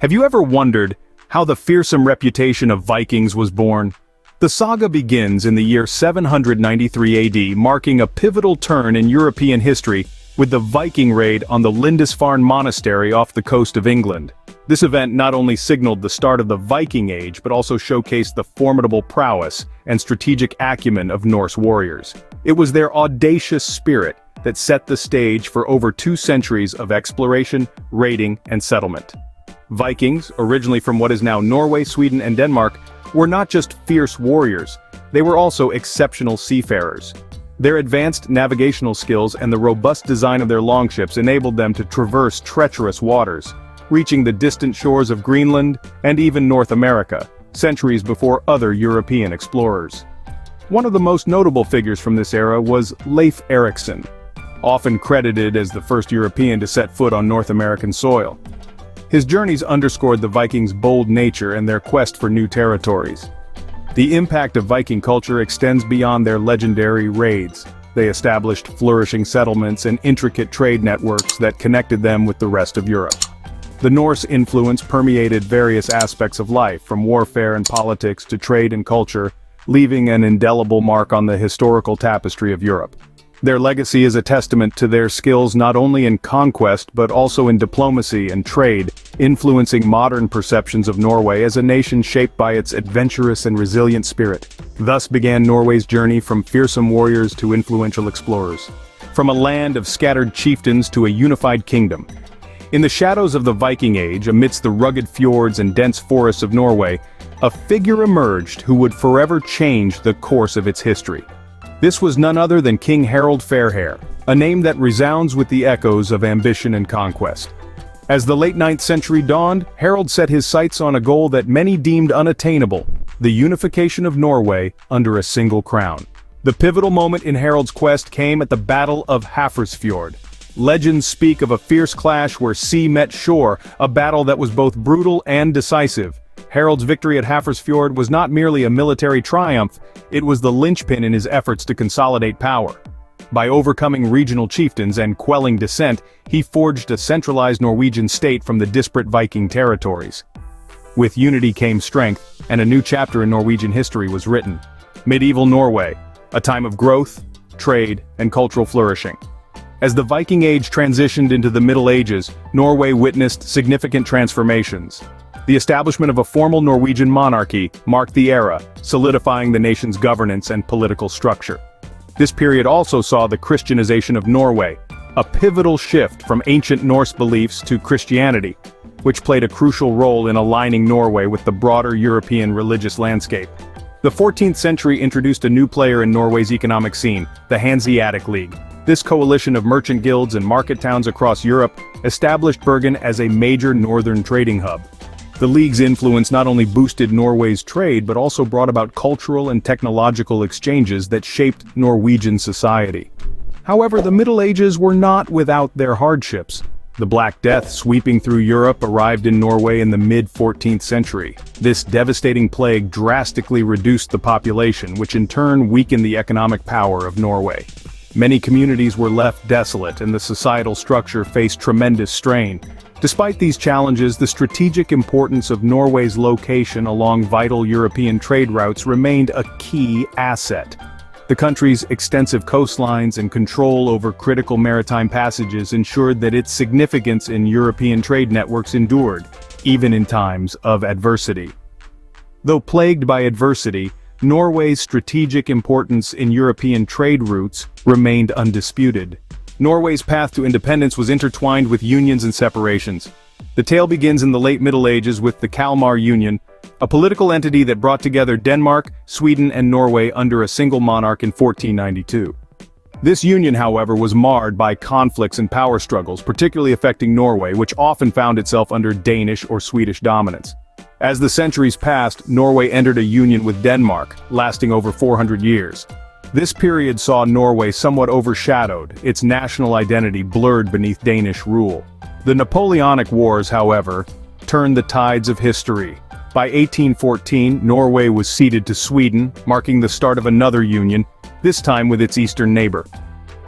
Have you ever wondered how the fearsome reputation of Vikings was born? The saga begins in the year 793 AD, marking a pivotal turn in European history with the Viking raid on the Lindisfarne monastery off the coast of England. This event not only signaled the start of the Viking Age but also showcased the formidable prowess and strategic acumen of Norse warriors. It was their audacious spirit that set the stage for over 2 centuries of exploration, raiding, and settlement. Vikings, originally from what is now Norway, Sweden, and Denmark, were not just fierce warriors, they were also exceptional seafarers. Their advanced navigational skills and the robust design of their longships enabled them to traverse treacherous waters, reaching the distant shores of Greenland and even North America, centuries before other European explorers. One of the most notable figures from this era was Leif Erikson, often credited as the first European to set foot on North American soil. His journeys underscored the Vikings' bold nature and their quest for new territories. The impact of Viking culture extends beyond their legendary raids. They established flourishing settlements and intricate trade networks that connected them with the rest of Europe. The Norse influence permeated various aspects of life, from warfare and politics to trade and culture, leaving an indelible mark on the historical tapestry of Europe. Their legacy is a testament to their skills not only in conquest but also in diplomacy and trade, influencing modern perceptions of Norway as a nation shaped by its adventurous and resilient spirit. Thus began Norway's journey from fearsome warriors to influential explorers. From a land of scattered chieftains to a unified kingdom. In the shadows of the Viking Age, amidst the rugged fjords and dense forests of Norway, a figure emerged who would forever change the course of its history. This was none other than King Harald Fairhair, a name that resounds with the echoes of ambition and conquest. As the late 9th century dawned, Harald set his sights on a goal that many deemed unattainable: the unification of Norway under a single crown. The pivotal moment in Harald's quest came at the Battle of Hafrsfjord. Legends speak of a fierce clash where sea met shore, a battle that was both brutal and decisive. Harald's victory at Hafrsfjord was not merely a military triumph, it was the linchpin in his efforts to consolidate power. By overcoming regional chieftains and quelling dissent, he forged a centralized Norwegian state from the disparate Viking territories. With unity came strength, and a new chapter in Norwegian history was written. Medieval Norway, a time of growth, trade, and cultural flourishing. As the Viking Age transitioned into the Middle Ages, Norway witnessed significant transformations. The establishment of a formal Norwegian monarchy marked the era, solidifying the nation's governance and political structure. This period also saw the Christianization of Norway, a pivotal shift from ancient Norse beliefs to Christianity, which played a crucial role in aligning Norway with the broader European religious landscape. The 14th century introduced a new player in Norway's economic scene, the Hanseatic League. This coalition of merchant guilds and market towns across Europe established Bergen as a major northern trading hub. The League's influence not only boosted Norway's trade but also brought about cultural and technological exchanges that shaped Norwegian society. However, the Middle Ages were not without their hardships. The Black Death sweeping through Europe arrived in Norway in the mid-14th century. This devastating plague drastically reduced the population, which in turn weakened the economic power of Norway. Many communities were left desolate and the societal structure faced tremendous strain. Despite these challenges, the strategic importance of Norway's location along vital European trade routes remained a key asset. The country's extensive coastlines and control over critical maritime passages ensured that its significance in European trade networks endured, even in times of adversity. Though plagued by adversity, Norway's strategic importance in European trade routes remained undisputed. Norway's path to independence was intertwined with unions and separations. The tale begins in the late Middle Ages with the Kalmar Union, a political entity that brought together Denmark, Sweden, and Norway under a single monarch in 1492. This union, however, was marred by conflicts and power struggles, particularly affecting Norway, which often found itself under Danish or Swedish dominance. As the centuries passed, Norway entered a union with Denmark, lasting over 400 years. This period saw Norway somewhat overshadowed, its national identity blurred beneath Danish rule. The Napoleonic Wars, however, turned the tides of history. By 1814, Norway was ceded to Sweden, marking the start of another union, this time with its eastern neighbor.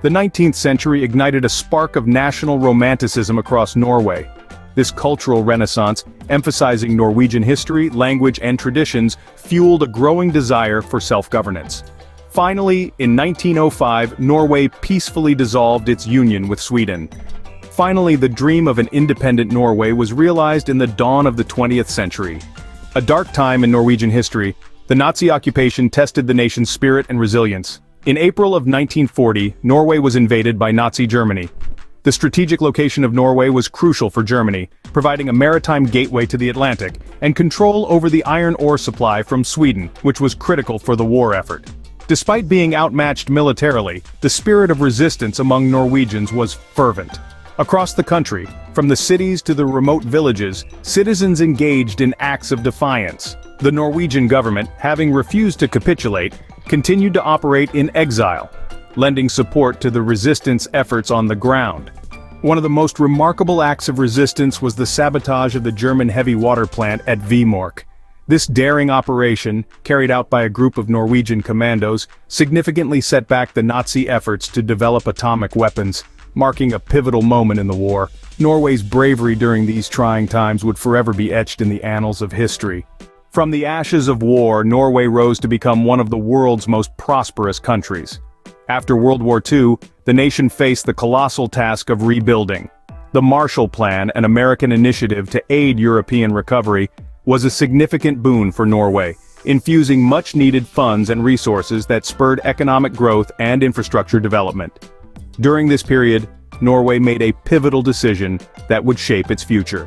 The 19th century ignited a spark of national romanticism across Norway. This cultural renaissance, emphasizing Norwegian history, language, and traditions, fueled a growing desire for self-governance. Finally, in 1905, Norway peacefully dissolved its union with Sweden. Finally, the dream of an independent Norway was realized in the dawn of the 20th century. A dark time in Norwegian history, the Nazi occupation tested the nation's spirit and resilience. In April of 1940, Norway was invaded by Nazi Germany. The strategic location of Norway was crucial for Germany, providing a maritime gateway to the Atlantic, and control over the iron ore supply from Sweden, which was critical for the war effort. Despite being outmatched militarily, the spirit of resistance among Norwegians was fervent. Across the country, from the cities to the remote villages, citizens engaged in acts of defiance. The Norwegian government, having refused to capitulate, continued to operate in exile, lending support to the resistance efforts on the ground. One of the most remarkable acts of resistance was the sabotage of the German heavy water plant at Vemork. This daring operation, carried out by a group of Norwegian commandos, significantly set back the Nazi efforts to develop atomic weapons, marking a pivotal moment in the war. Norway's bravery during these trying times would forever be etched in the annals of history. From the ashes of war, Norway rose to become one of the world's most prosperous countries. After World War II, the nation faced the colossal task of rebuilding. The Marshall Plan, an American initiative to aid European recovery, was a significant boon for Norway, infusing much-needed funds and resources that spurred economic growth and infrastructure development. During this period, Norway made a pivotal decision that would shape its future.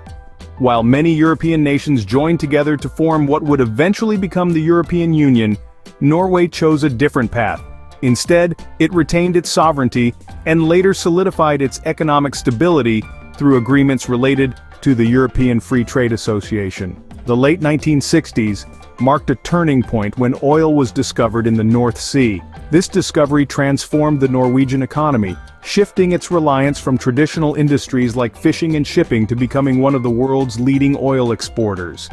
While many European nations joined together to form what would eventually become the European Union, Norway chose a different path. Instead, it retained its sovereignty and later solidified its economic stability through agreements related to the European Free Trade Association. The late 1960s marked a turning point when oil was discovered in the North Sea. This discovery transformed the Norwegian economy, shifting its reliance from traditional industries like fishing and shipping to becoming one of the world's leading oil exporters.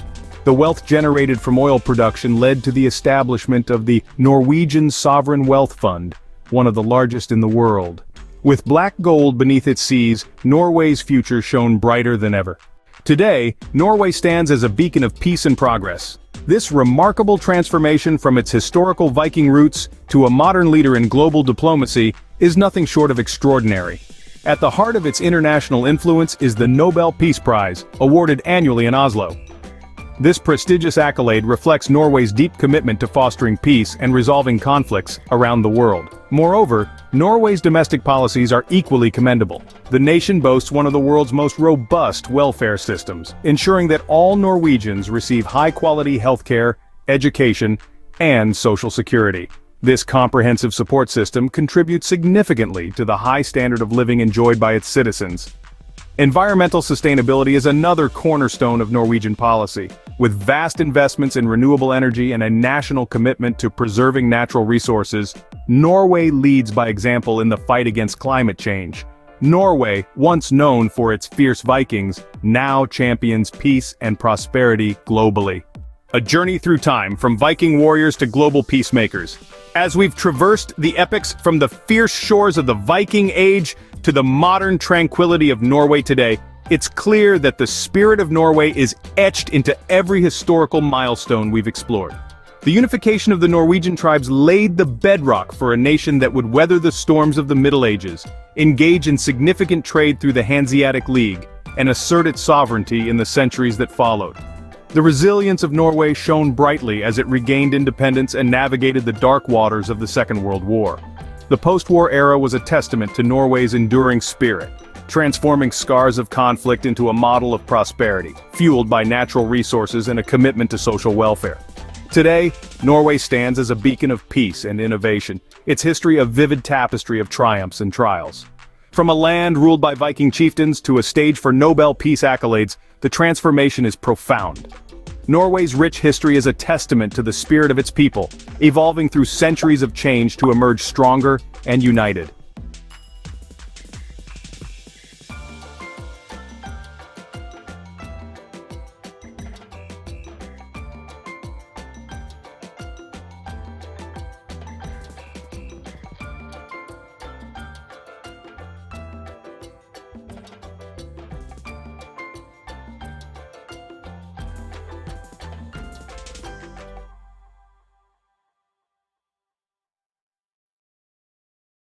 The wealth generated from oil production led to the establishment of the Norwegian Sovereign Wealth Fund, one of the largest in the world. With black gold beneath its seas, Norway's future shone brighter than ever. Today, Norway stands as a beacon of peace and progress. This remarkable transformation from its historical Viking roots to a modern leader in global diplomacy is nothing short of extraordinary. At the heart of its international influence is the Nobel Peace Prize, awarded annually in Oslo. This prestigious accolade reflects Norway's deep commitment to fostering peace and resolving conflicts around the world. Moreover, Norway's domestic policies are equally commendable. The nation boasts one of the world's most robust welfare systems, ensuring that all Norwegians receive high-quality healthcare, education, and social security. This comprehensive support system contributes significantly to the high standard of living enjoyed by its citizens. Environmental sustainability is another cornerstone of Norwegian policy. With vast investments in renewable energy and a national commitment to preserving natural resources, Norway leads by example in the fight against climate change. Norway, once known for its fierce Vikings, now champions peace and prosperity globally. A journey through time, from Viking warriors to global peacemakers. As we've traversed the epics from the fierce shores of the Viking Age to the modern tranquility of Norway today, it's clear that the spirit of Norway is etched into every historical milestone we've explored. The unification of the Norwegian tribes laid the bedrock for a nation that would weather the storms of the Middle Ages, engage in significant trade through the Hanseatic League, and assert its sovereignty in the centuries that followed. The resilience of Norway shone brightly as it regained independence and navigated the dark waters of the Second World War. The post-war era was a testament to Norway's enduring spirit, transforming scars of conflict into a model of prosperity, fueled by natural resources and a commitment to social welfare. Today, Norway stands as a beacon of peace and innovation, its history a vivid tapestry of triumphs and trials. From a land ruled by Viking chieftains to a stage for Nobel Peace accolades, the transformation is profound. Norway's rich history is a testament to the spirit of its people, evolving through centuries of change to emerge stronger and united.